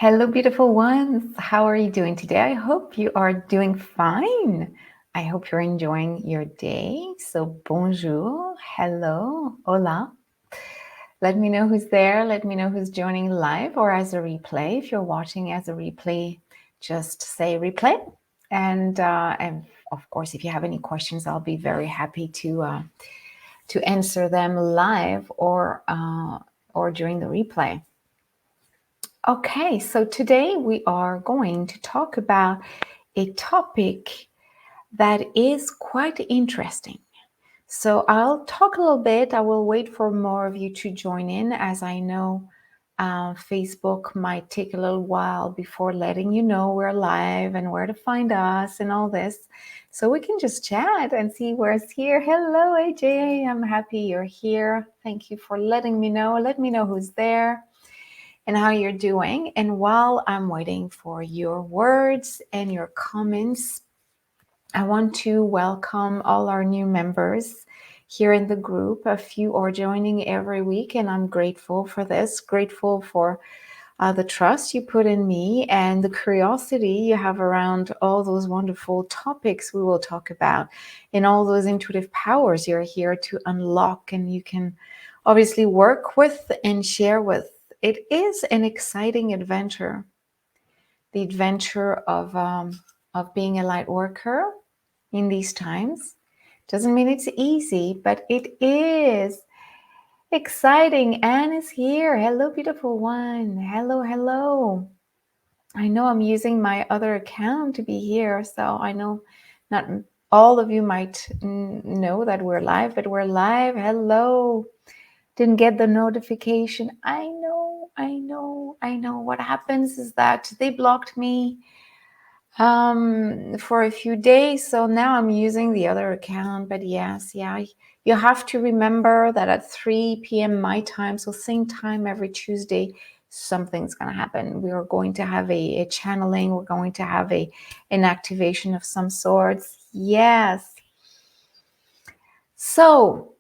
Hello, beautiful ones. How are you doing today? I hope you are doing fine. I hope you're enjoying your day. So, bonjour, hello, hola. Let me know who's there. Let me know who's joining live or as a replay. If you're watching as a replay, just say replay. And of course, if you have any questions, I'll be very happy to answer them live or during the replay. Okay, so today we are going to talk about a topic that is quite interesting. So I'll talk a little bit. I will wait for more of you to join in, as I know Facebook might take a little while before letting you know we're live and where to find us and all this. So we can just chat and see where's here. Hello, AJ. I'm happy you're here. Thank you for letting me know. Let me know who's there and how you're doing. And while I'm waiting for your words and your comments, I want to welcome all our new members here in the group. A few are joining every week, and I'm grateful for this, grateful for the trust you put in me and the curiosity you have around all those wonderful topics we will talk about and all those intuitive powers you're here to unlock and you can obviously work with and share with. It is an exciting adventure, the adventure of being a light worker in these times. Doesn't mean it's easy, but it is exciting. Anne is here. Hello, beautiful one. Hello, hello. I know I'm using my other account to be here, so I know not all of you might know that we're live, but we're live. Hello. Didn't get the notification. I know. What happens is that they blocked me for a few days, so now I'm using the other account. But yes, yeah, you have to remember that at 3 p.m. my time, so same time every Tuesday, something's going to happen. We are going to have a channeling. We're going to have an activation of some sorts. Yes. So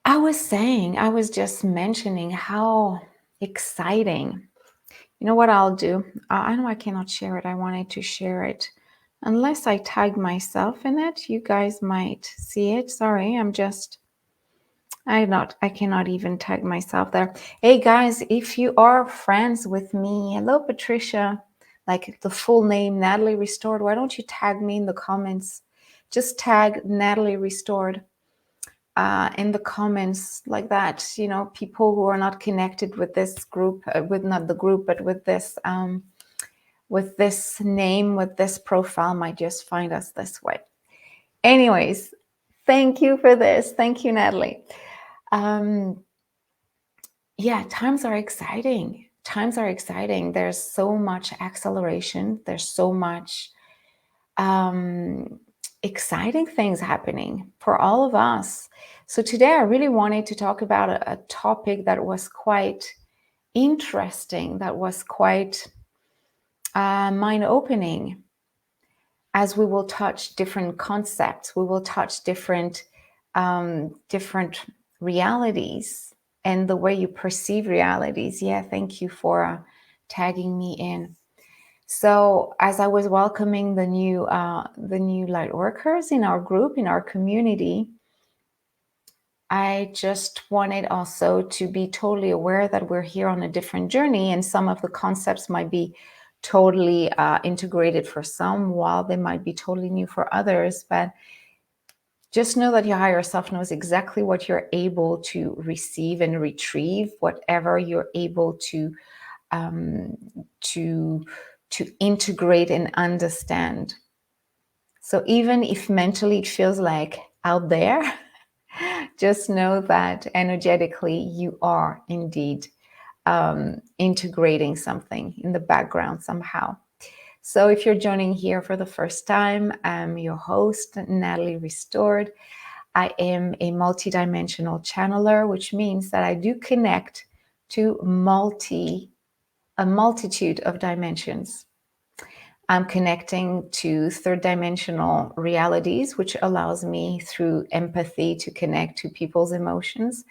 I was just mentioning how exciting. You know what I'll do? I know I cannot share it. I wanted to share it. Unless I tag myself in it, you guys might see it. Sorry, I cannot even tag myself there. Hey guys, if you are friends with me, hello Patricia, like the full name, Natalie Restored, why don't you tag me in the comments? Just tag Natalie Restored in the comments like that. You know, people who are not connected with this group, with not the group, but with this name, with this profile, might just find us this way. Anyways, thank you for this. Thank you, Natalie. Yeah, times are exciting. Times are exciting. There's so much acceleration. There's so much exciting things happening for all of us. So today I really wanted to talk about a topic that was quite interesting, that was quite mind-opening, as we will touch different concepts. We will touch different realities and the way you perceive realities. Yeah, thank you for tagging me in. So as I was welcoming the new light workers in our group, in our community, I just wanted also to be totally aware that we're here on a different journey, and some of the concepts might be totally integrated for some, while they might be totally new for others. But just know that your higher self knows exactly what you're able to receive and retrieve, whatever you're able to integrate and understand. So even if mentally it feels like out there, just know that energetically you are indeed integrating something in the background somehow. So if you're joining here for the first time, I'm your host, Natalie Restored. I am a multidimensional channeler, which means that I do connect to a multitude of dimensions. I'm connecting to third dimensional realities, which allows me through empathy to connect to people's emotions.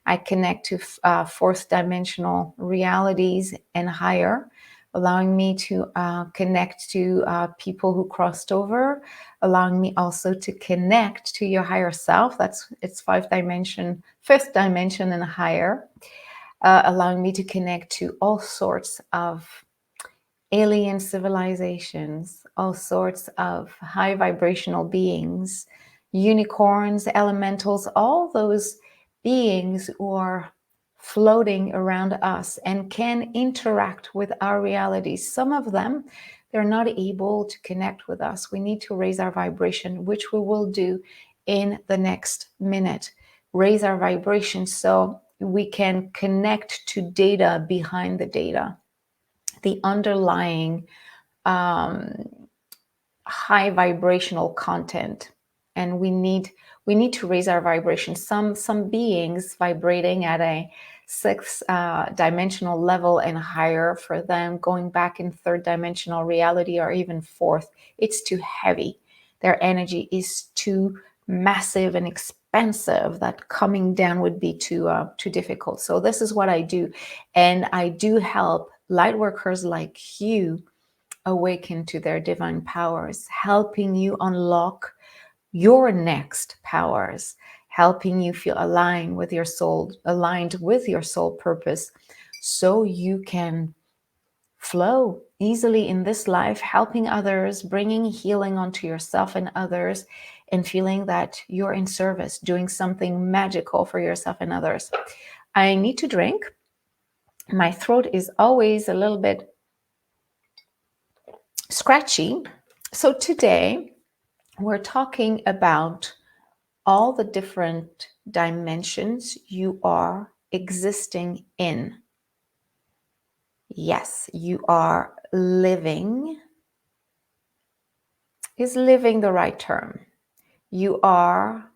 I connect to fourth dimensional realities and higher, allowing me to connect to people who crossed over, allowing me also to connect to your higher self. It's fifth dimension and higher, allowing me to connect to all sorts of alien civilizations, all sorts of high vibrational beings, unicorns, elementals, all those beings who are floating around us and can interact with our realities. Some of them, they're not able to connect with us. We need to raise our vibration, which we will do in the next minute. Raise our vibration so we can connect to data behind the data, the underlying high vibrational content, and we need to raise our vibration. Some beings vibrating at a sixth dimensional level and higher, for them going back in third dimensional reality or even fourth, it's too heavy. Their energy is too massive and expensive that coming down would be too difficult. So this is what I do, and I do help light workers like you awaken to their divine powers, helping you unlock your next powers, helping you feel aligned with your soul purpose, so you can flow easily in this life, helping others, bringing healing onto yourself and others, and feeling that you're in service, doing something magical for yourself and others. I need to drink. My throat is always a little bit scratchy. So today we're talking about all the different dimensions you are existing in. Yes, you are living. Is living the right term? You are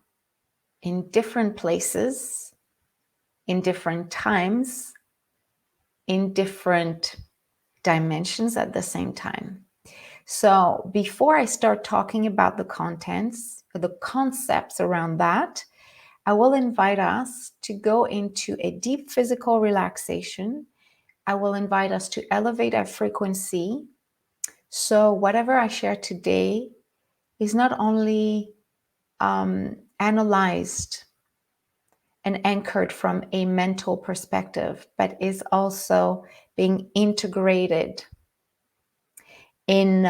in different places, in different times, in different dimensions at the same time. So before I start talking about the contents, the concepts around that, I will invite us to go into a deep physical relaxation. I will invite us to elevate our frequency. So whatever I share today is not only analyzed and anchored from a mental perspective, but is also being integrated in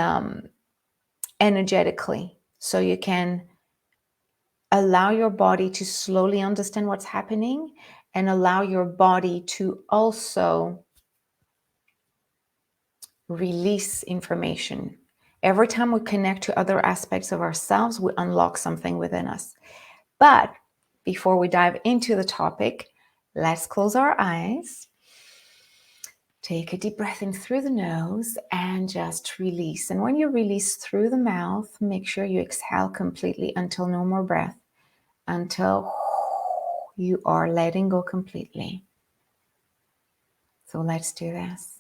energetically, so you can allow your body to slowly understand what's happening and allow your body to also release information. Every time we connect to other aspects of ourselves, we unlock something within us. But before we dive into the topic, let's close our eyes. Take a deep breath in through the nose and just release. And when you release through the mouth, make sure you exhale completely until no more breath, until you are letting go completely. So let's do this.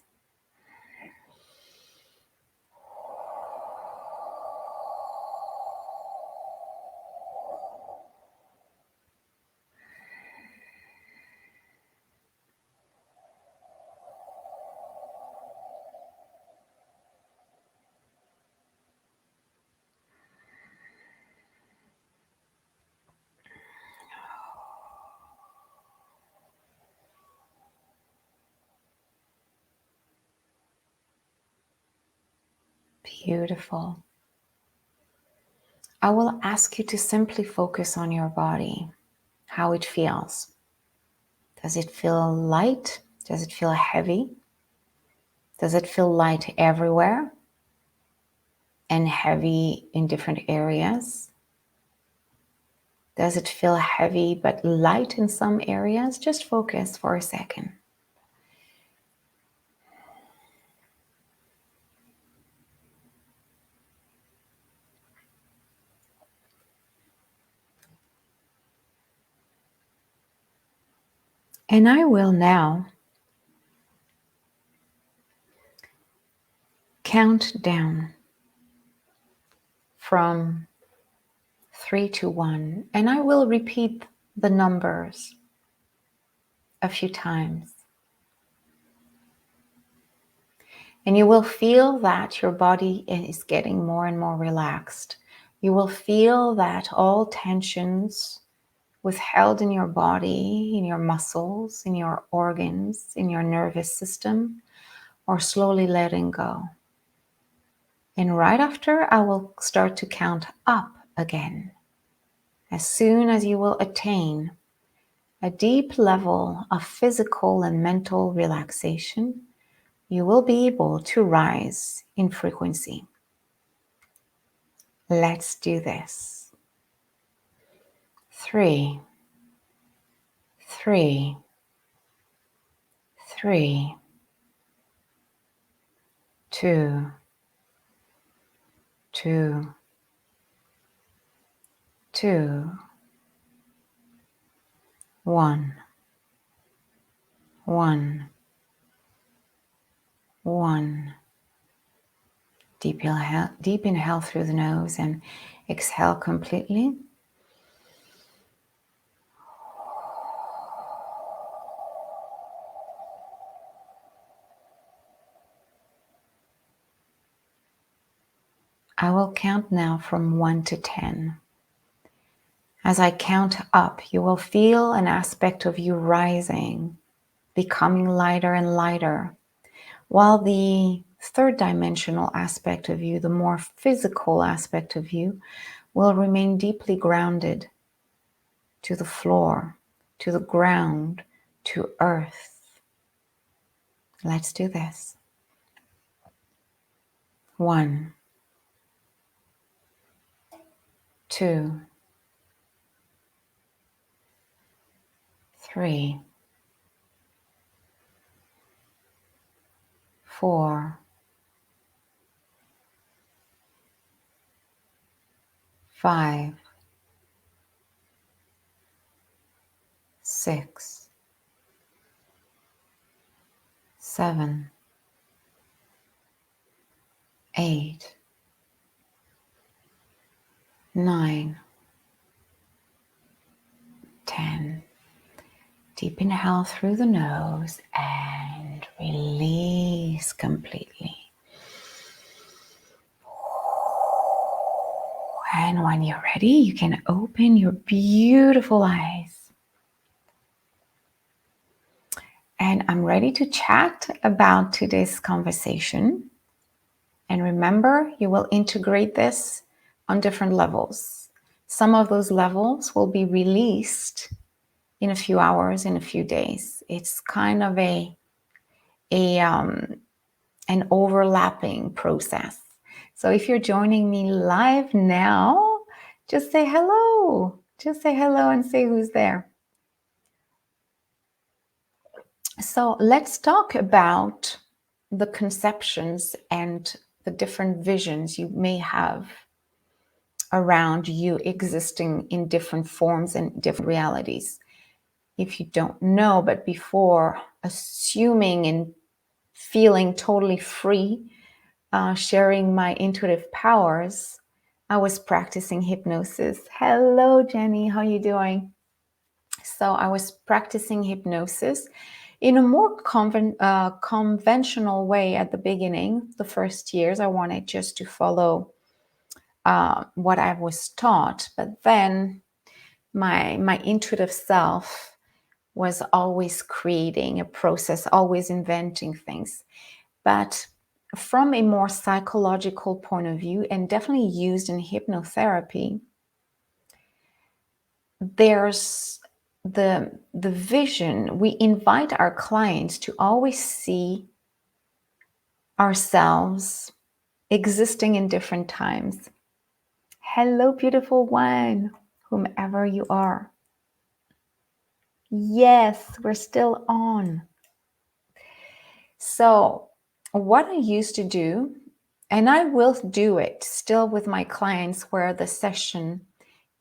Beautiful. I will ask you to simply focus on your body, how it feels. Does it feel light? Does it feel heavy? Does it feel light everywhere and heavy in different areas? Does it feel heavy but light in some areas? Just focus for a second. And I will now count down from 3 to 1, and I will repeat the numbers a few times. And you will feel that your body is getting more and more relaxed. You will feel that all tensions withheld in your body, in your muscles, in your organs, in your nervous system, are slowly letting go. And right after, I will start to count up again. As soon as you will attain a deep level of physical and mental relaxation, you will be able to rise in frequency. Let's do this. 3, 3, 3, 2, 2, 2, 1, 1, 1. Deep inhale through the nose and exhale completely. I will count now from 1 to 10. As I count up, you will feel an aspect of you rising, becoming lighter and lighter, while the third dimensional aspect of you, the more physical aspect of you, will remain deeply grounded to the floor, to the ground, to earth. Let's do this. 1, 2, 3, 4, 5, 6, 7, 8, 9, 10. Deep inhale through the nose and release completely. And when you're ready, you can open your beautiful eyes. And I'm ready to chat about today's conversation. And remember, you will integrate this on different levels. Some of those levels will be released in a few hours, in a few days. It's kind of an overlapping process. So if you're joining me live now, just say hello. Just say hello and say who's there. So let's talk about the conceptions and the different visions you may have around you existing in different forms and different realities. If you don't know, but before assuming and feeling totally free, sharing my intuitive powers, I was practicing hypnosis. Hello, Jenny, how are you doing? So I was practicing hypnosis in a more conventional way at the beginning. The first years, I wanted just to follow what I was taught, but then my intuitive self was always creating a process, always inventing things. But from a more psychological point of view, and definitely used in hypnotherapy, there's the vision. We invite our clients to always see ourselves existing in different times. Hello, beautiful one, whomever you are. Yes, we're still on. So what I used to do, and I will do it still with my clients where the session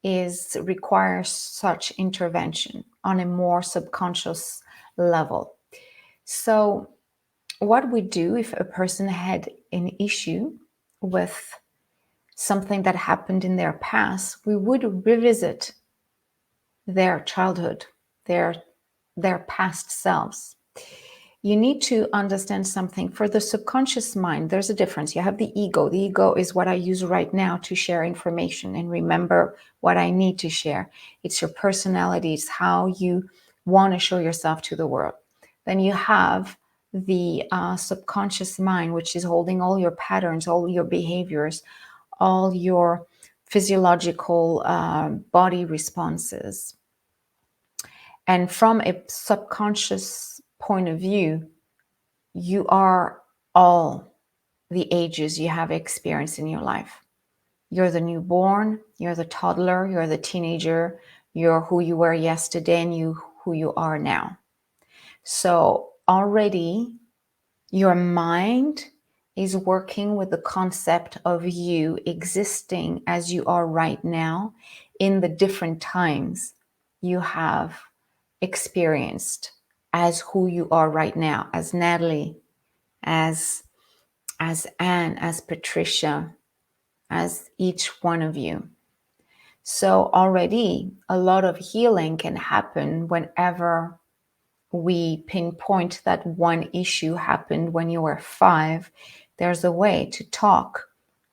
requires such intervention on a more subconscious level. So what we do if a person had an issue with something that happened in their past, we would revisit their childhood, their their past selves. You need to understand something. For the subconscious mind, there's a difference. You have the ego. The ego is what I use right now to share information and remember what I need to share. It's your personality. It's how you want to show yourself to the world. Then you have the subconscious mind, which is holding all your patterns, all your behaviors, all your physiological body responses. And from a subconscious point of view, you are all the ages you have experienced in your life. You're the newborn, you're the toddler, you're the teenager, you're who you were yesterday, and who you are now. So already your mind is working with the concept of you existing as you are right now in the different times you have experienced as who you are right now, as Natalie, as Anne, as Patricia, as each one of you. So already a lot of healing can happen whenever we pinpoint that one issue happened when you were 5. There's a way to talk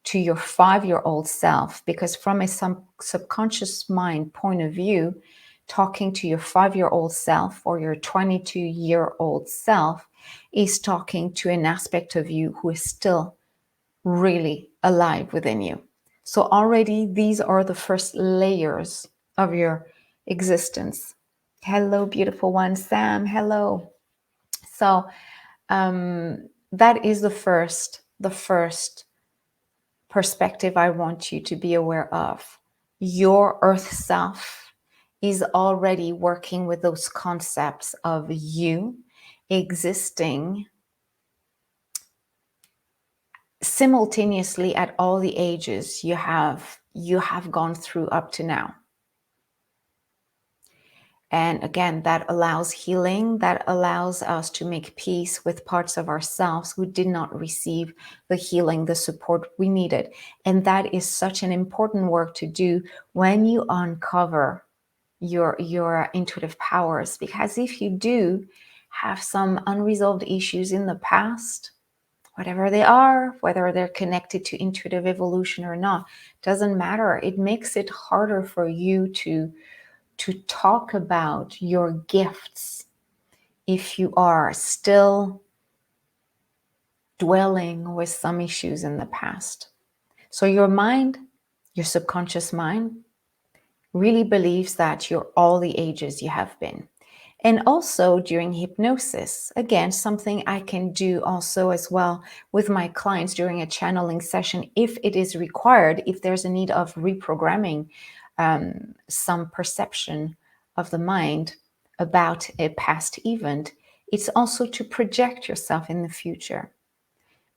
to your 5-year-old self, because from a subconscious mind point of view, talking to your 5-year-old self or your 22-year-old self is talking to an aspect of you who is still really alive within you. So already these are the first layers of your existence. Hello, beautiful one, Sam. Hello. So that is the first perspective I want you to be aware of. Your earth self is already working with those concepts of you existing simultaneously at all the ages you have gone through up to now. And again, that allows healing, that allows us to make peace with parts of ourselves who did not receive the healing, the support we needed. And that is such an important work to do when you uncover your intuitive powers. Because if you do have some unresolved issues in the past, whatever they are, whether they're connected to intuitive evolution or not, doesn't matter. It makes it harder for you to talk about your gifts if you are still dwelling with some issues in the past. So your mind, your subconscious mind, really believes that you're all the ages you have been. And also during hypnosis, again, something I can do also as well with my clients during a channeling session, if it is required, if there's a need of reprogramming some perception of the mind about a past event, it's also to project yourself in the future.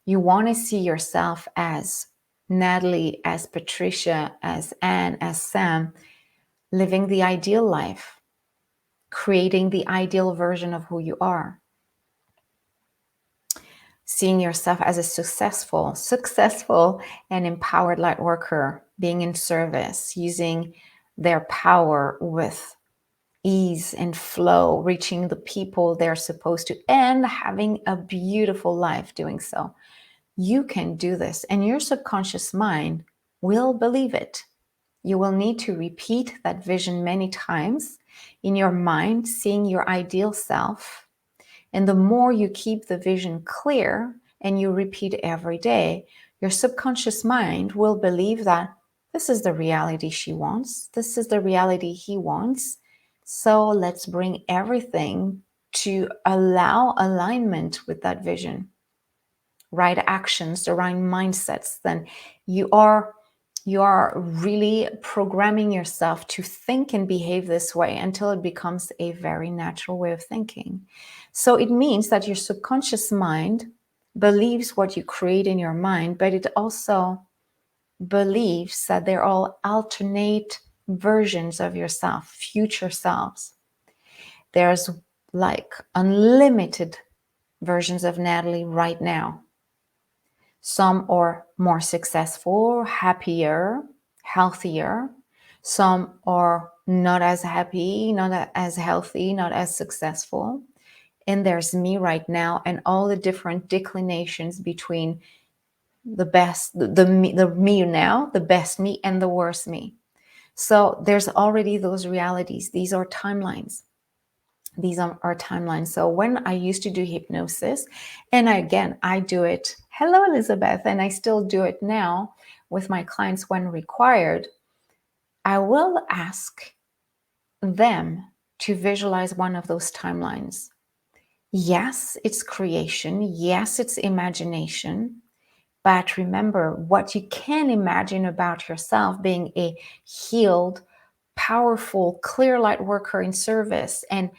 You want to see yourself as Natalie, as Patricia, as Anne, as Sam, living the ideal life, creating the ideal version of who you are. Seeing yourself as a successful and empowered light worker, being in service, using their power with ease and flow, reaching the people they're supposed to, and having a beautiful life doing so. You can do this, and your subconscious mind will believe it. You will need to repeat that vision many times in your mind, seeing your ideal self. And the more you keep the vision clear and you repeat every day, your subconscious mind will believe that this is the reality she wants. This is the reality he wants. So let's bring everything to allow alignment with that vision. Right actions, the right mindsets. Then you are really programming yourself to think and behave this way until it becomes a very natural way of thinking. So it means that your subconscious mind believes what you create in your mind, but it also believes that they're all alternate versions of yourself, future selves. There's like unlimited versions of Natalie right now. Some are more successful, happier, healthier. Some are not as happy, not as healthy, not as successful. And there's me right now, and all the different declinations between the best, the me now, the best me, and the worst me. So there's already those realities. These are timelines. These are timelines. So when I used to do hypnosis, and again, I do it, hello, Elizabeth, and I still do it now with my clients when required, I will ask them to visualize one of those timelines. Yes, it's creation. Yes, it's imagination. But remember, what you can imagine about yourself being a healed, powerful, clear light worker in service and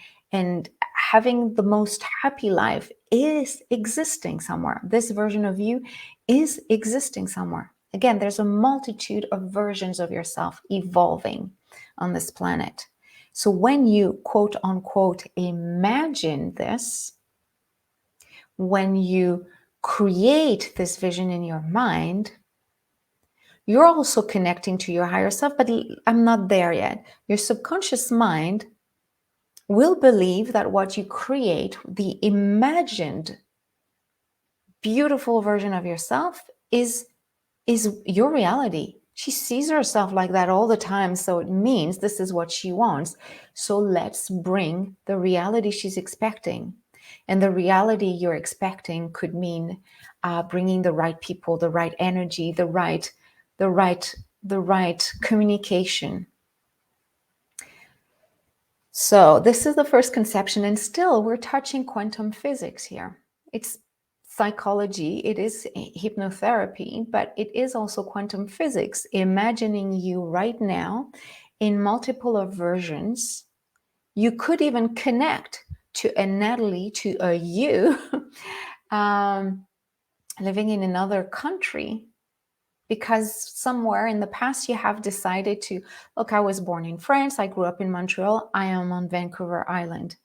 having the most happy life is existing somewhere. This version of you is existing somewhere. Again, there's a multitude of versions of yourself evolving on this planet. So when you quote unquote imagine this, when you create this vision in your mind, you're also connecting to your higher self, but I'm not there yet. Your subconscious mind will believe that what you create, the imagined beautiful version of yourself, is your reality. She sees herself like that all the time, so it means this is what she wants. So let's bring the reality she's expecting. And the reality you're expecting could mean bringing the right people, the right energy, the right communication. So this is the first conception, and still we're touching quantum physics here. It's psychology, it is hypnotherapy, but it is also quantum physics, imagining you right now in multiple of versions. You could even connect to a Natalie, to a you, living in another country, because somewhere in the past you have decided to, look, I was born in France, I grew up in Montreal, I am on Vancouver Island.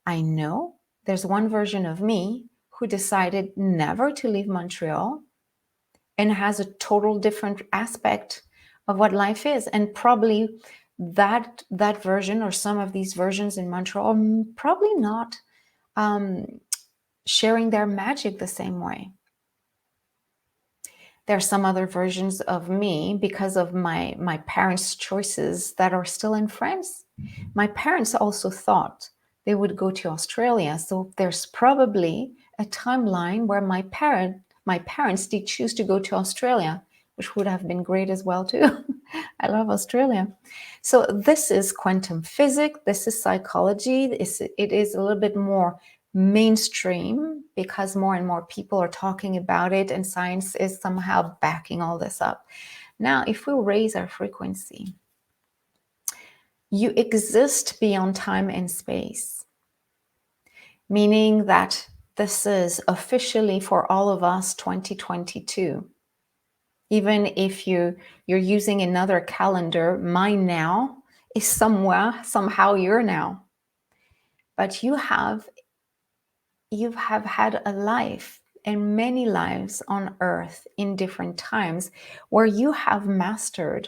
I know there's one version of me who decided never to leave Montreal and has a total different aspect of what life is. And probably that version, or some of these versions in Montreal, are probably not sharing their magic the same way. There are some other versions of me, because of my parents' choices, that are still in France. My parents also thought they would go to Australia. So there's probably a timeline where my parents did choose to go to Australia, which would have been great as well too. I love Australia. So this is quantum physics. This is psychology. It is a little bit more mainstream because more and more people are talking about it, and science is somehow backing all this up. Now, if we raise our frequency, you exist beyond time and space, meaning that this is officially for all of us 2022. Even if you're using another calendar, mine now is somehow your now. But you have had a life and many lives on earth in different times where you have mastered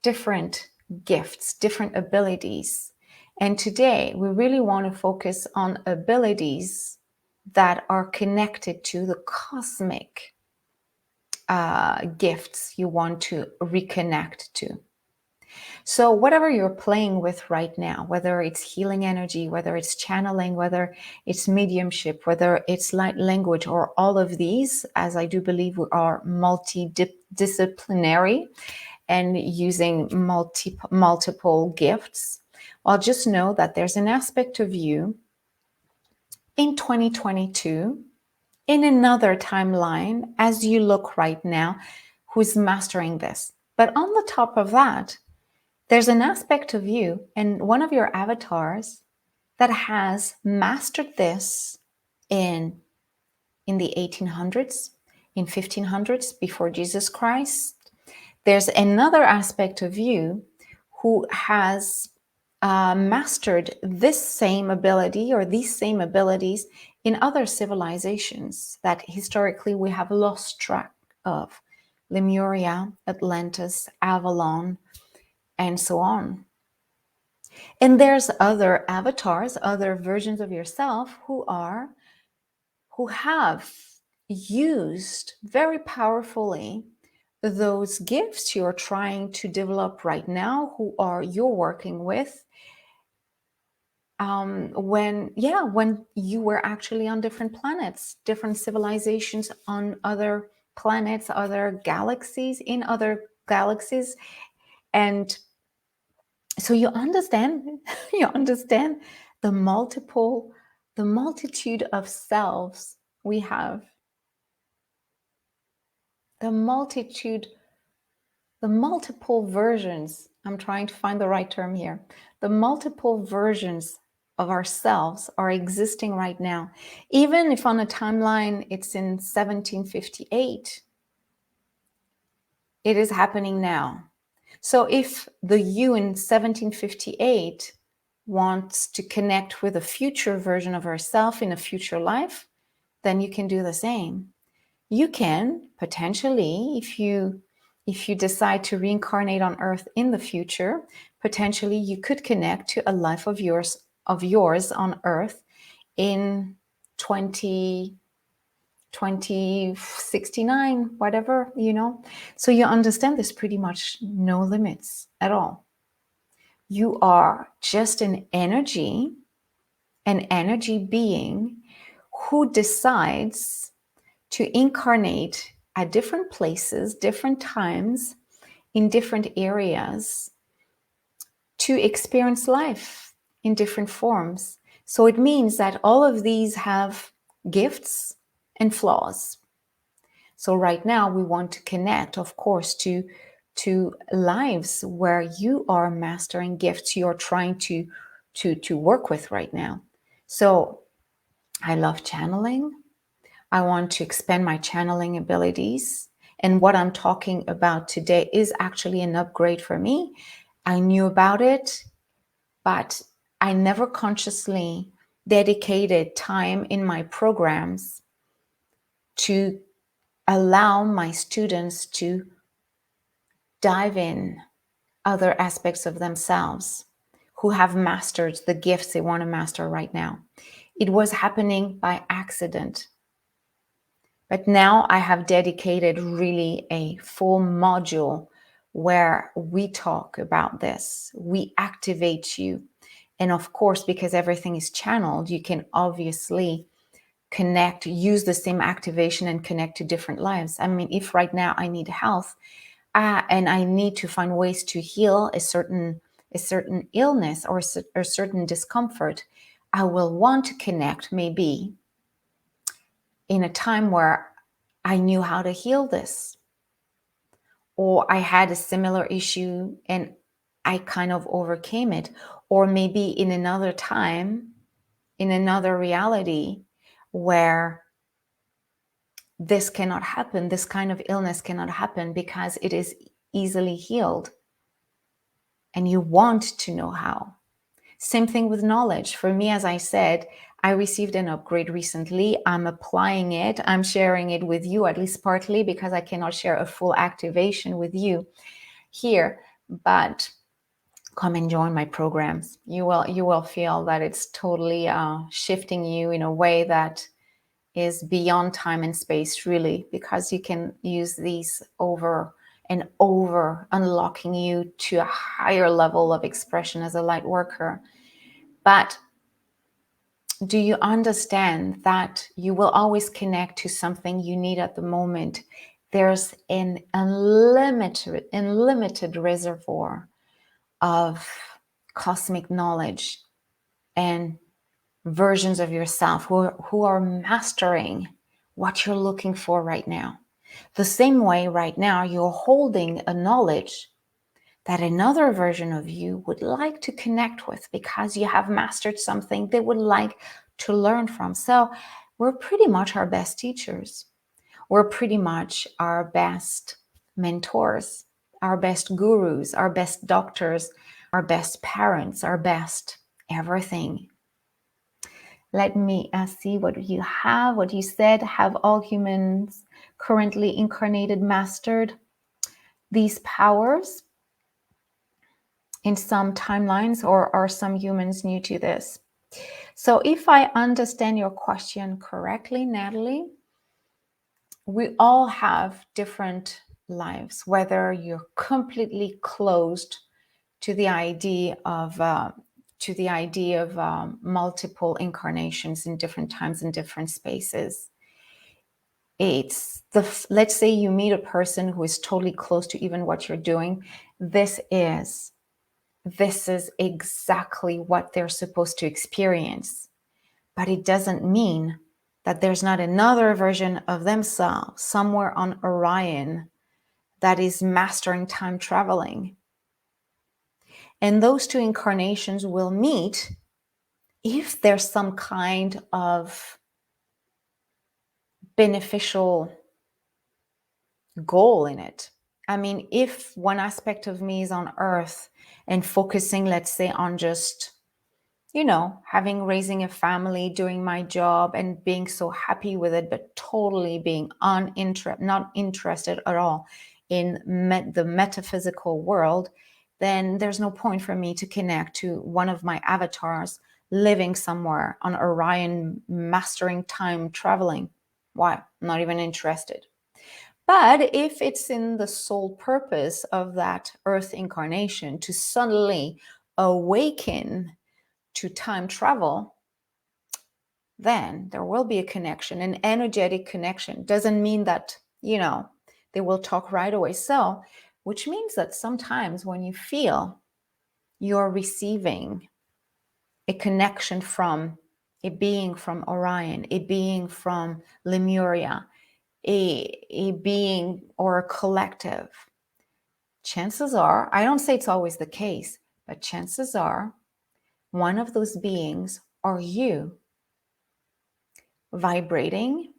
different gifts, different abilities. And today we really want to focus on abilities that are connected to the cosmic gifts you want to reconnect to. So whatever you're playing with right now, whether it's healing energy, whether it's channeling, whether it's mediumship, whether it's light language, or all of these, as I do believe we are multidisciplinary and using multiple gifts, well, just know that there's an aspect of you in 2022, in another timeline, as you look right now, who's mastering this. But on the top of that, there's an aspect of you and one of your avatars that has mastered this in the 1800s, in 1500s, before Jesus Christ. There's another aspect of you who has mastered this same ability or these same abilities in other civilizations that historically we have lost track of. Lemuria, Atlantis, Avalon, and so on. And there's other avatars, other versions of yourself who have used very powerfully those gifts you're trying to develop right now, who are you're working with, when you were actually on different planets, different civilizations on other planets, other galaxies, in other galaxies. And so you understand you understand the multitude of selves we have, the multiple versions. I'm trying to find the right term here. The multiple versions of ourselves are existing right now. Even if on a timeline it's in 1758, it is happening now. So if the you in 1758 wants to connect with a future version of herself in a future life, then you can do the same. You can potentially, if you decide to reincarnate on Earth in the future, potentially you could connect to a life of yours on Earth in 2069, whatever, So you understand there's pretty much no limits at all. You are just an energy being who decides to incarnate at different places, different times, in different areas, to experience life in different forms. So it means that all of these have gifts and flaws. So right now we want to connect, of course, to lives where you are mastering gifts you're trying to work with right now. So I love channeling. I want to expand my channeling abilities. And what I'm talking about today is actually an upgrade for me. I knew about it, but I never consciously dedicated time in my programs to allow my students to dive in other aspects of themselves who have mastered the gifts they want to master right now. It was happening by accident. But now I have dedicated really a full module where we talk about this. We activate you. And of course, because everything is channeled, you can obviously use the same activation and connect to different lives. I mean, if right now I need health and I need to find ways to heal a certain illness or a certain discomfort, I will want to connect maybe in a time where I knew how to heal this, or I had a similar issue and I kind of overcame it, or maybe in another time, in another reality where this cannot happen, this kind of illness cannot happen because it is easily healed and you want to know how. Same thing with knowledge. For me, as I said, I received an upgrade recently. I'm applying it. I'm sharing it with you, at least partly, because I cannot share a full activation with you here. But come and join my programs. You will feel that it's totally shifting you in a way that is beyond time and space, really, because you can use these over and over, unlocking you to a higher level of expression as a light worker. But do you understand that you will always connect to something you need at the moment? There's an unlimited reservoir of cosmic knowledge and versions of yourself who are mastering what you're looking for right now. The same way right now you're holding a knowledge that another version of you would like to connect with because you have mastered something they would like to learn from. So we're pretty much our best teachers. We're pretty much our best mentors, our best gurus, our best doctors, our best parents, our best everything. Let me see what you have. What you said, have all humans currently incarnated mastered these powers? in some timelines, or are some humans new to this? So if I understand your question correctly, Natalie, we all have different lives, whether you're completely closed to the idea of multiple incarnations in different times and different spaces. Let's say you meet a person who is totally close to even what you're doing. This is exactly what they're supposed to experience. But it doesn't mean that there's not another version of themselves somewhere on Orion that is mastering time traveling. And those two incarnations will meet if there's some kind of beneficial goal in it. I mean, if one aspect of me is on Earth and focusing, let's say, on just, raising a family, doing my job and being so happy with it, but totally being not interested at all in the metaphysical world, then there's no point for me to connect to one of my avatars living somewhere on Orion, mastering time traveling. Why? I'm not even interested. But if it's in the sole purpose of that Earth incarnation to suddenly awaken to time travel, then there will be a connection, an energetic connection. Doesn't mean that, they will talk right away. So, which means that sometimes when you feel you're receiving a connection from a being from Orion, a being from Lemuria, a being or a collective, chances are, I don't say it's always the case, but chances are one of those beings are you, vibrating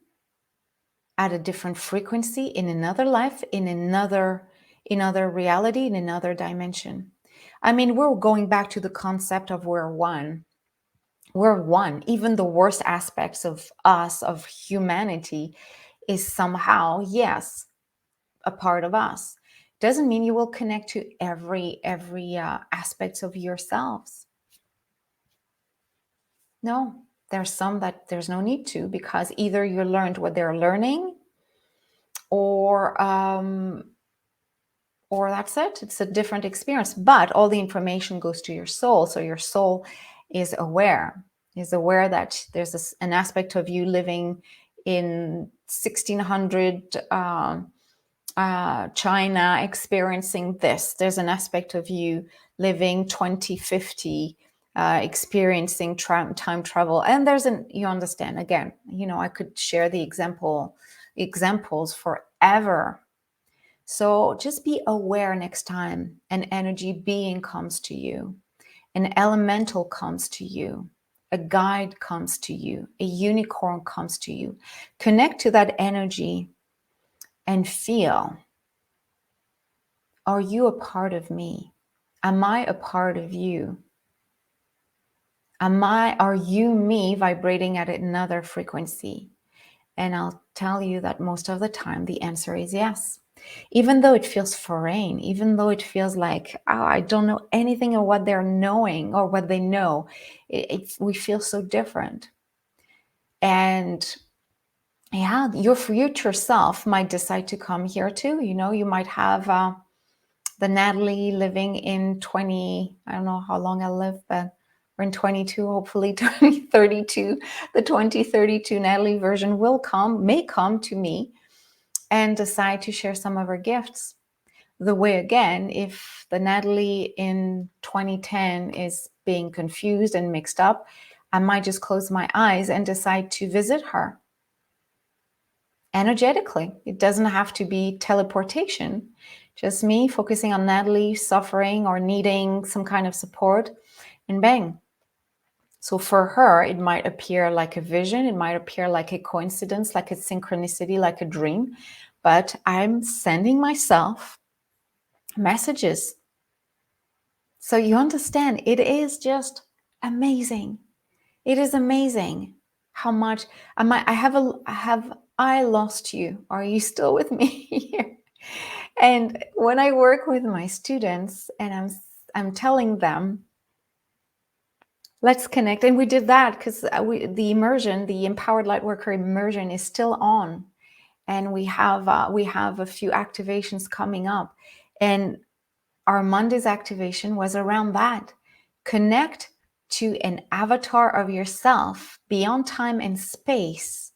at a different frequency in another life, in another reality, in another dimension. I mean, we're going back to the concept of we're one. We're one. Even the worst aspects of us, of humanity, is somehow, yes, a part of us. Doesn't mean you will connect to every aspects of yourselves. No, there's some that there's no need to, because either you learned what they're learning, or that's it. It's a different experience. But all the information goes to your soul, so your soul is aware that there's an aspect of you living in 1600 China, experiencing this. There's an aspect of you living 2050, experiencing time travel. And you understand, again, I could share the examples forever. So just be aware next time an energy being comes to you, an elemental comes to you, a guide comes to you, a unicorn comes to you. Connect to that energy and feel, are you a part of me? Am I a part of you? Are you me vibrating at another frequency? And I'll tell you that most of the time the answer is yes. Even though it feels foreign, even though it feels like, I don't know anything of what they're knowing or what they know, we feel so different. And yeah, your future self might decide to come here too. You might have the Natalie living in 20, I don't know how long I'll live, but we're in 22, hopefully 2032. The 2032 Natalie version may come to me and decide to share some of her gifts. The way, again, if the Natalie in 2010 is being confused and mixed up, I might just close my eyes and decide to visit her energetically. It doesn't have to be teleportation. Just me focusing on Natalie suffering or needing some kind of support, and bang. So for her, it might appear like a vision. It might appear like a coincidence, like a synchronicity, like a dream. But I'm sending myself messages. So you understand, it is just amazing. It is amazing how much I lost you? Are you still with me here? And when I work with my students and I'm telling them, let's connect. And we did that because the immersion, the Empowered Lightworker immersion, is still on, and we have a few activations coming up. And our Monday's activation was around that. Connect to an avatar of yourself beyond time and space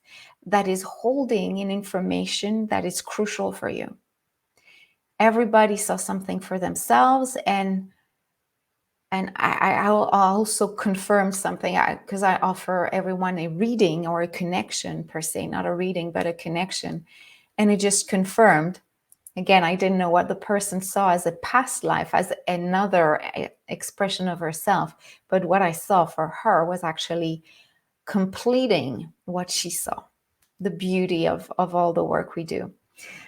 that is holding an information that is crucial for you. Everybody saw something for themselves, and I'll also confirm something, because I offer everyone a reading or a connection per se, not a reading, but a connection. And it just confirmed. Again, I didn't know what the person saw as a past life, as another expression of herself. But what I saw for her was actually completing what she saw, the beauty of all the work we do.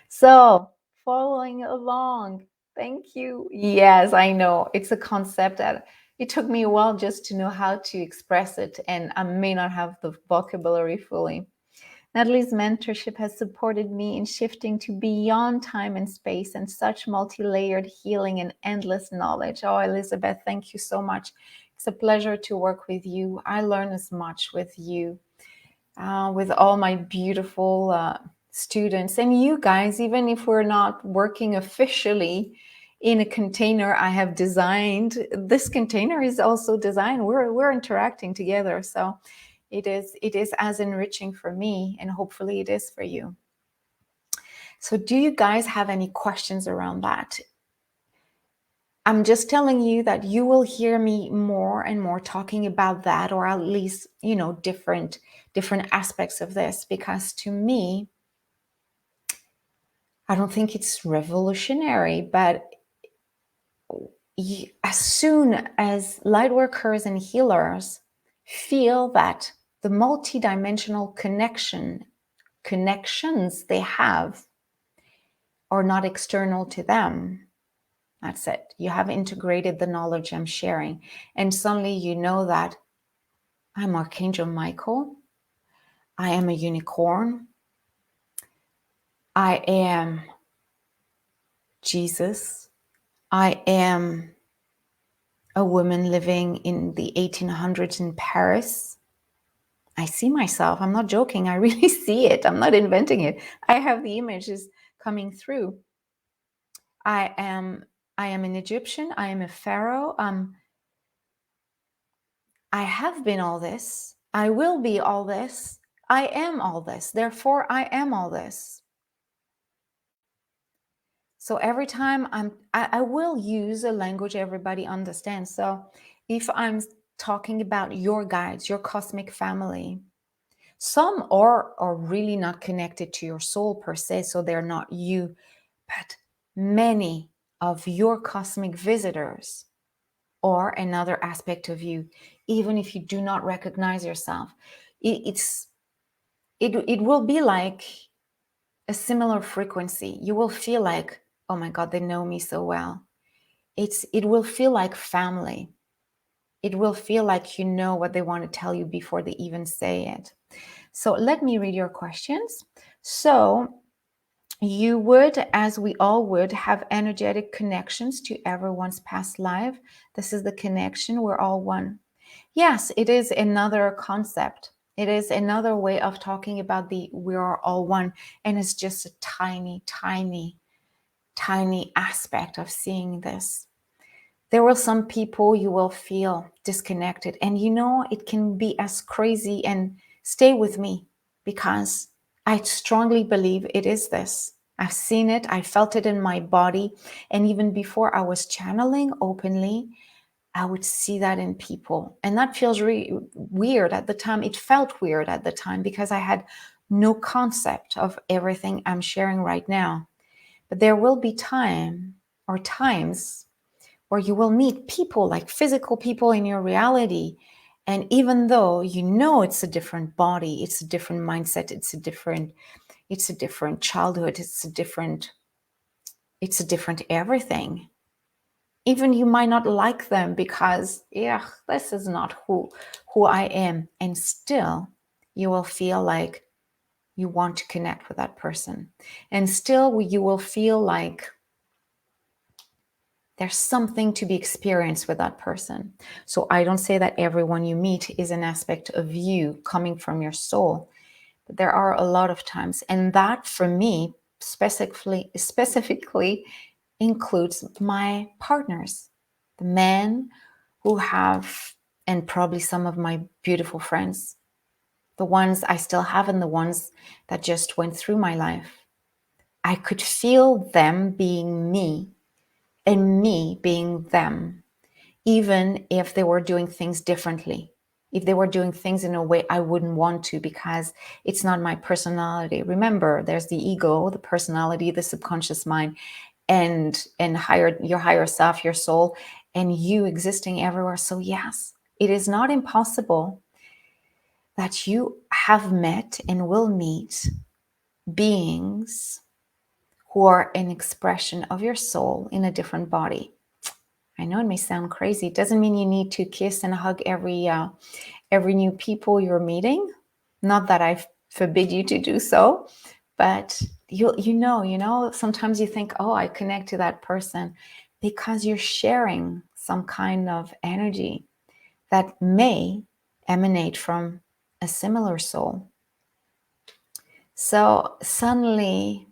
So, following along, thank you. Yes, I know. It's a concept that it took me a while just to know how to express it, and I may not have the vocabulary fully. Natalie's mentorship has supported me in shifting to beyond time and space and such multi-layered healing and endless knowledge. Oh, Elizabeth, thank you so much. It's a pleasure to work with you. I learn as much with you, with all my beautiful students. And you guys, even if we're not working officially in a container I have designed, this container is also designed. We're interacting together. So it is as enriching for me, and hopefully it is for you. So do you guys have any questions around that? I'm just telling you that you will hear me more and more talking about that, or at least, different aspects of this, because to me, I don't think it's revolutionary, but as soon as light workers and healers feel that the multidimensional connections they have are not external to them, that's it. You have integrated the knowledge I'm sharing. And suddenly you know that I'm Archangel Michael. I am a unicorn. I am Jesus. I am a woman living in the 1800s in Paris. I see myself. I'm not joking. I really see it. I'm not inventing it. I have the images coming through. I am an Egyptian. I am a pharaoh. I have been all this. I will be all this. I am all this. Therefore, I am all this. So every time I will use a language everybody understands. So if I'm talking about your guides, your cosmic family, some are really not connected to your soul per se, so they're not you, but many of your cosmic visitors or another aspect of you, even if you do not recognize yourself, it will be like a similar frequency. You will feel like, oh my God, they know me so well. It will feel like family. It will feel like you know what they want to tell you before they even say it. So let me read your questions. So you would, as we all would, have energetic connections to everyone's past life. This is the connection. We're all one. Yes, it is another concept. It is another way of talking about we are all one. And it's just a tiny, tiny, tiny aspect of seeing this. There will some people you will feel disconnected. And it can be as crazy, and stay with me, because I strongly believe it is this. I've seen it. I felt it in my body. And even before I was channeling openly, I would see that in people. And that feels really weird at the time. It felt weird at the time because I had no concept of everything I'm sharing right now. But there will be times where you will meet people, like physical people in your reality. And even though it's a different body, it's a different mindset, it's a different childhood, it's a different everything. Even you might not like them because, this is not who I am. And still, you will feel like you want to connect with that person. And still, you will feel like There's something to be experienced with that person. So I don't say that everyone you meet is an aspect of you coming from your soul, but there are a lot of times. And that for me specifically includes my partners, the men who have, and probably some of my beautiful friends, the ones I still have and the ones that just went through my life. I could feel them being me and me being them, even if they were doing things differently. If they were doing things in a way I wouldn't want to because it's not my personality. Remember, there's the ego, the personality, the subconscious mind, and your higher self, your soul, and you existing everywhere. So yes, it is not impossible that you have met and will meet beings who are an expression of your soul in a different body. I know it may sound crazy. It doesn't mean you need to kiss and hug every new people you're meeting. Not that I forbid you to do so, but you know, sometimes you think, oh, I connect to that person because you're sharing some kind of energy that may emanate from a similar soul. So suddenly,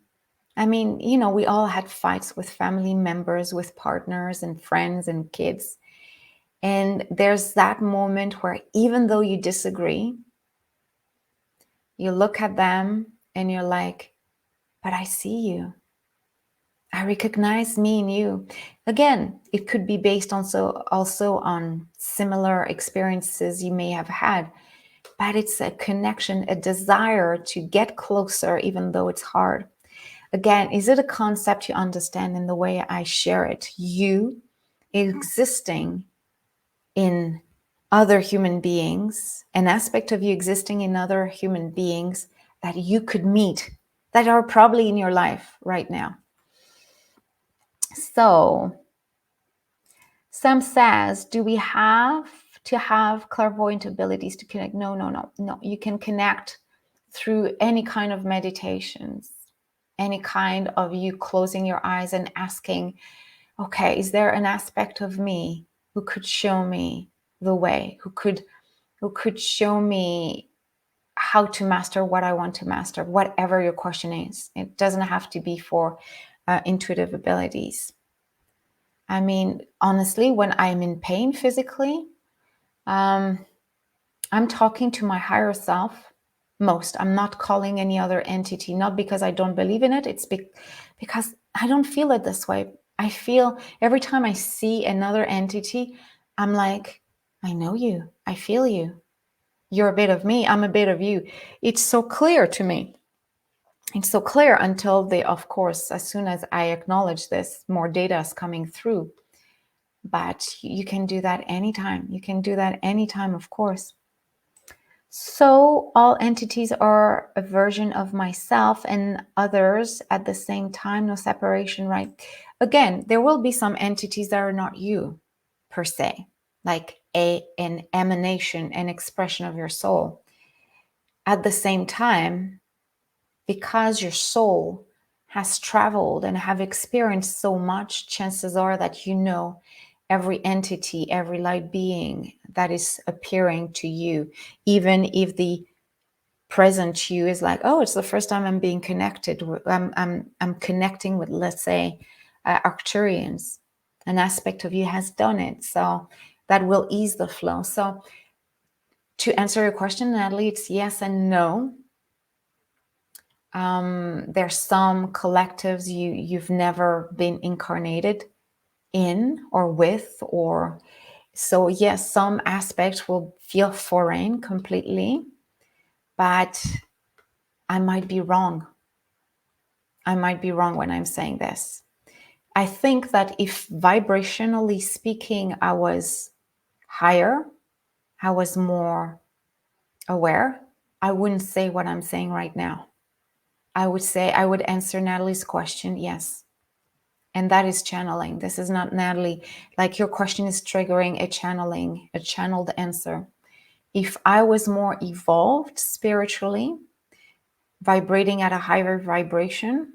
I mean, you know, we all had fights with family members, with partners and friends and kids. And there's that moment where even though you disagree, you look at them and you're like, but I see you. I recognize me in you. Again, it could be based also on similar experiences you may have had, but it's a connection, a desire to get closer, even though it's hard. Again, is it a concept you understand in the way I share it? You existing in other human beings, an aspect of you existing in other human beings that you could meet, that are probably in your life right now. So, Sam says, do we have to have clairvoyant abilities to connect? No. You can connect through any kind of meditations, any kind of you closing your eyes and asking, okay, is there an aspect of me who could show me the way, who could show me how to master what I want to master, whatever your question is. It doesn't have to be for intuitive abilities. I mean, honestly, when I'm in pain physically, I'm talking to my higher self most. I'm not calling any other entity, not because I don't believe in it. It's because I don't feel it this way. I feel every time I see another entity, I'm like, I know you. I feel you. You're a bit of me. I'm a bit of you. It's so clear to me. It's so clear until of course, as soon as I acknowledge this, more data is coming through. But you can do that anytime. You can do that anytime, of course. So all entities are a version of myself and others at the same time, no separation, right? Again, there will be some entities that are not you per se, like an emanation, an expression of your soul. At the same time, because your soul has traveled and have experienced so much, chances are that you know every entity, every light being that is appearing to you, even if the present you is like, oh, it's the first time I'm being connected. I'm connecting with, let's say, Arcturians. An aspect of you has done it, so that will ease the flow. So to answer your question, Natalie, it's yes and no. There's some collectives you've never been incarnated in or with, or so yes, some aspects will feel foreign completely, but I might be wrong. I might be wrong when I'm saying this. I think that if vibrationally speaking, I was higher, I was more aware, I wouldn't say what I'm saying right now. I would answer Natalie's question, yes. And that is channeling. This is not Natalie. Like your question is triggering a channeling, a channeled answer. If I was more evolved spiritually, vibrating at a higher vibration,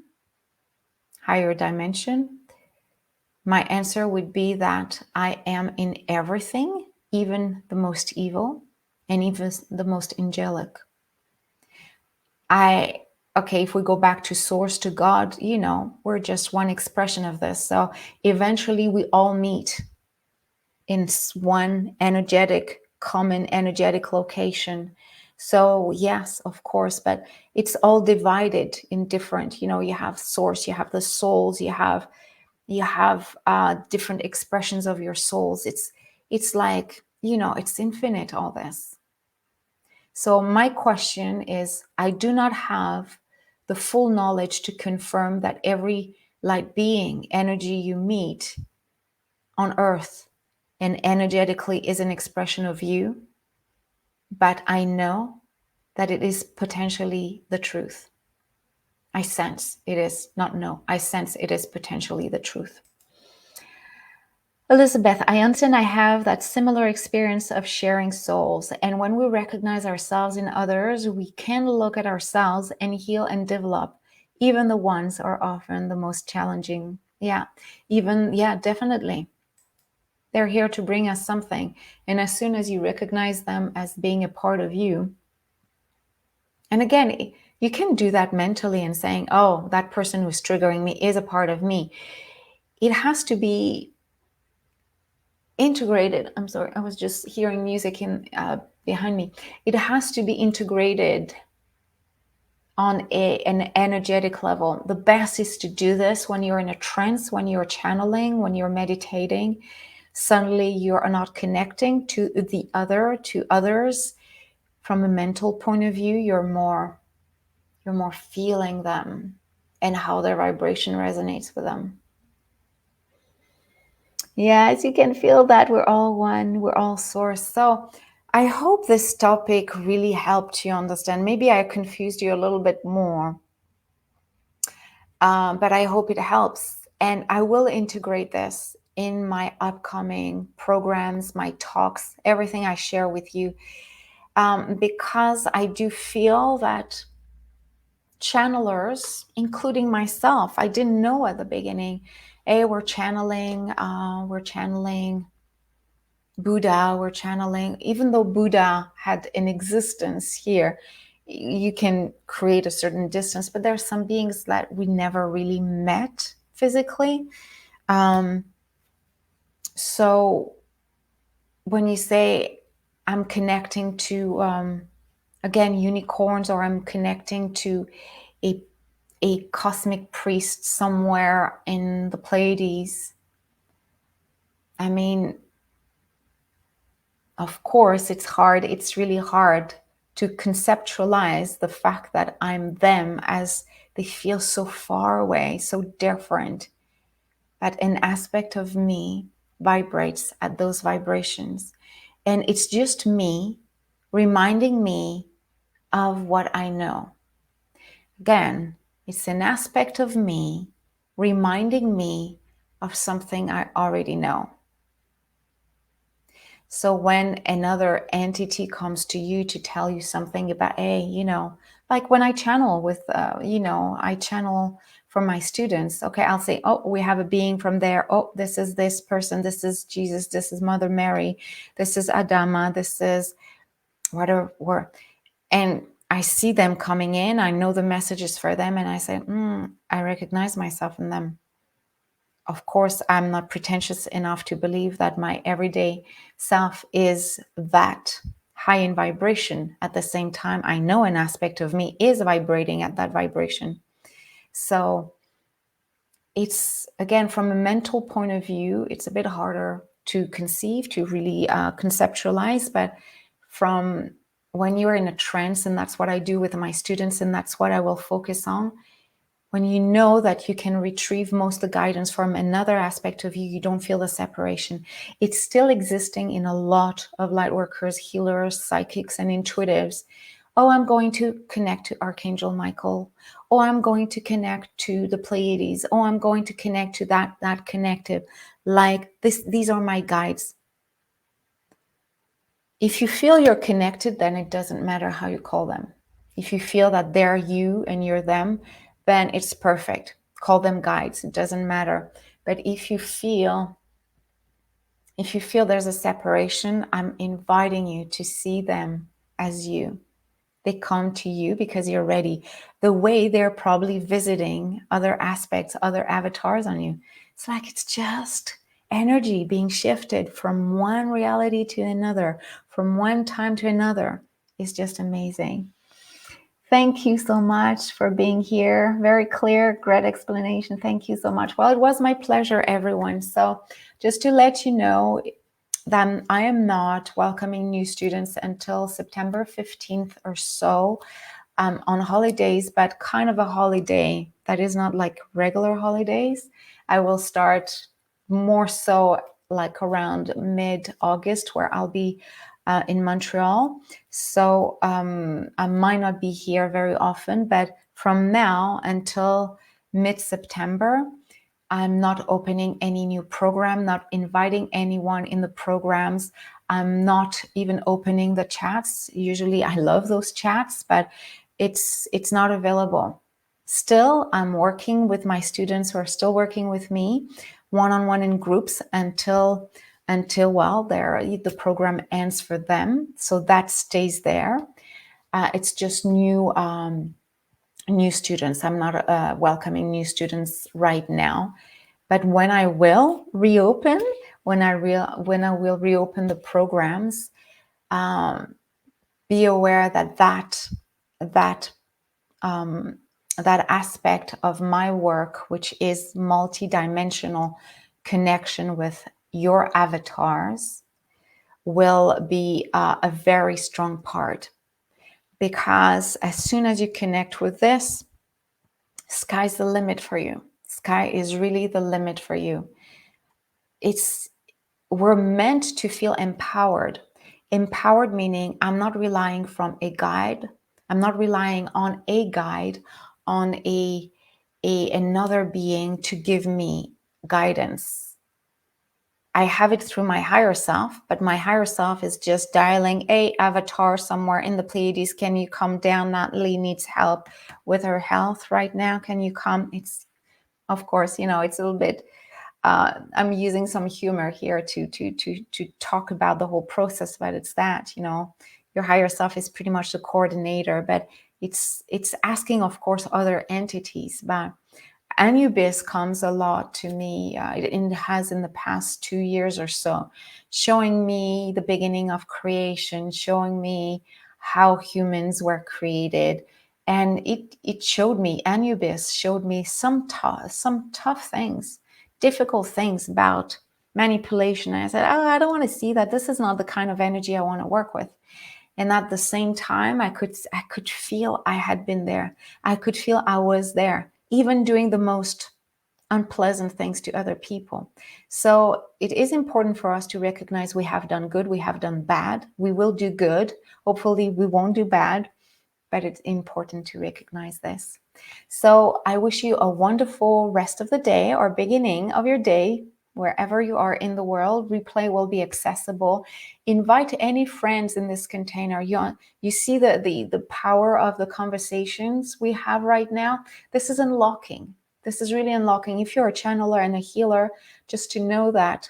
higher dimension, My answer would be that I am in everything, even the most evil and even the most angelic. Okay, if we go back to source, to God, we're just one expression of this. So eventually we all meet in one common energetic location. So yes, of course, but it's all divided in different, you have source, you have the souls, you have different expressions of your souls. It's like, it's infinite, all this. So my question is, I do not have the full knowledge to confirm that every light being, energy you meet on earth and energetically is an expression of you, but I know that it is potentially the truth. I sense it is, not know, I sense it is potentially the truth. Elizabeth, I understand I have that similar experience of sharing souls. And when we recognize ourselves in others, we can look at ourselves and heal and develop. Even the ones are often the most challenging. Yeah, definitely. They're here to bring us something. And as soon as you recognize them as being a part of you, and again, you can do that mentally and saying, oh, that person who's triggering me is a part of me. It has to be integrated. I'm sorry, I was just hearing music in behind me. It has to be integrated on an energetic level. The best is to do this when you're in a trance, when you're channeling, when you're meditating. Suddenly you are not connecting to others from a mental point of view. You're more feeling them and how their vibration resonates with them. Yes, you can feel that we're all one, we're all source. So I hope this topic really helped you understand. Maybe I confused you a little bit more, but I hope it helps. And I will integrate this in my upcoming programs, my talks, everything I share with you, because I do feel that channelers, including myself, I didn't know at the beginning, we're channeling Buddha, we're channeling, even though Buddha had an existence here, you can create a certain distance, but there are some beings that we never really met physically. So when you say I'm connecting to, again, unicorns, or I'm connecting to a cosmic priest somewhere in the Pleiades, I mean, of course, it's hard. It's really hard to conceptualize the fact that I'm them, as they feel so far away, so different. But an aspect of me vibrates at those vibrations. And it's just me reminding me of what I know. Again, it's an aspect of me reminding me of something I already know. So when another entity comes to you to tell you something about, like when I channel with, I channel for my students. Okay, I'll say, oh, we have a being from there. Oh, this is this person. This is Jesus. This is Mother Mary. This is Adama. This is whatever. And I see them coming in. I know the messages for them. And I say, I recognize myself in them. Of course, I'm not pretentious enough to believe that my everyday self is that high in vibration. At the same time, I know an aspect of me is vibrating at that vibration. So it's, again, from a mental point of view, it's a bit harder to conceive, to really conceptualize. But from when you're in a trance, and that's what I do with my students, and that's what I will focus on, when you know that you can retrieve most of the guidance from another aspect of you, you don't feel the separation. It's still existing in a lot of light workers, healers, psychics, and intuitives. Oh, I'm going to connect to Archangel Michael. Oh, I'm going to connect to the Pleiades. Oh, I'm going to connect to that connective. Like this, these are my guides. If you feel you're connected, then it doesn't matter how you call them. If you feel that they're you and you're them, then it's perfect. Call them guides. It doesn't matter. But if you feel there's a separation, I'm inviting you to see them as you. They come to you because you're ready. The way they're probably visiting other aspects, other avatars on you. It's like it's just energy being shifted from one reality to another, from one time to another. It's just amazing. Thank you so much for being here. Very clear, great explanation. Thank you so much. Well, it was my pleasure, everyone. So just to let you know, then I am not welcoming new students until September 15th or so, on holidays, but kind of a holiday that is not like regular holidays. I will start more so like around mid-August, where I'll be in Montreal. So I might not be here very often, but from now until mid-September, I'm not opening any new program, not inviting anyone in the programs. I'm not even opening the chats. Usually I love those chats, but it's not available. Still, I'm working with my students who are still working with me one-on-one in groups until well, the program ends for them. So that stays there. It's just new students. I'm not welcoming new students right now. But when I will reopen, when I will reopen the programs, be aware that aspect of my work, which is multidimensional connection with your avatars, will be a very strong part. Because as soon as you connect with this, sky's the limit for you. Sky is really the limit for you. We're meant to feel empowered. Empowered meaning I'm not relying from a guide. I'm not relying on a guide, on another being to give me guidance. I have it through my higher self, but my higher self is just dialing a avatar somewhere in the Pleiades. Can you come down? Natalie needs help with her health right now. Can you come? It's, of course, it's a little bit, I'm using some humor here to talk about the whole process, but it's that, your higher self is pretty much the coordinator, but it's asking, of course, other entities. But Anubis comes a lot to me. It has in the past 2 years or so, showing me the beginning of creation, showing me how humans were created. And it showed me, Anubis showed me some tough things, difficult things about manipulation. And I said, oh, I don't want to see that. This is not the kind of energy I want to work with. And at the same time, I could feel I had been there. I could feel I was there, even doing the most unpleasant things to other people. So it is important for us to recognize we have done good, we have done bad, we will do good. Hopefully we won't do bad, but it's important to recognize this. So I wish you a wonderful rest of the day or beginning of your day, wherever you are in the world. Replay will be accessible. Invite any friends in this container. You see the power of the conversations we have right now. This is unlocking. This is really unlocking. If you're a channeler and a healer, just to know that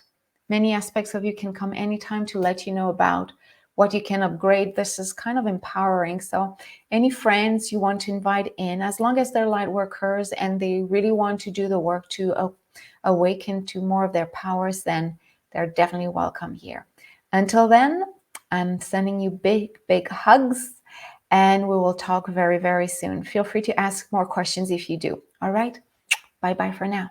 many aspects of you can come anytime to let you know about what you can upgrade. This is kind of empowering. So any friends you want to invite in, as long as they're light workers and they really want to do the work to awaken to more of their powers, then they're definitely welcome here. Until then, I'm sending you big, big hugs, and we will talk very, very soon. Feel free to ask more questions if you do. All right. Bye-bye for now.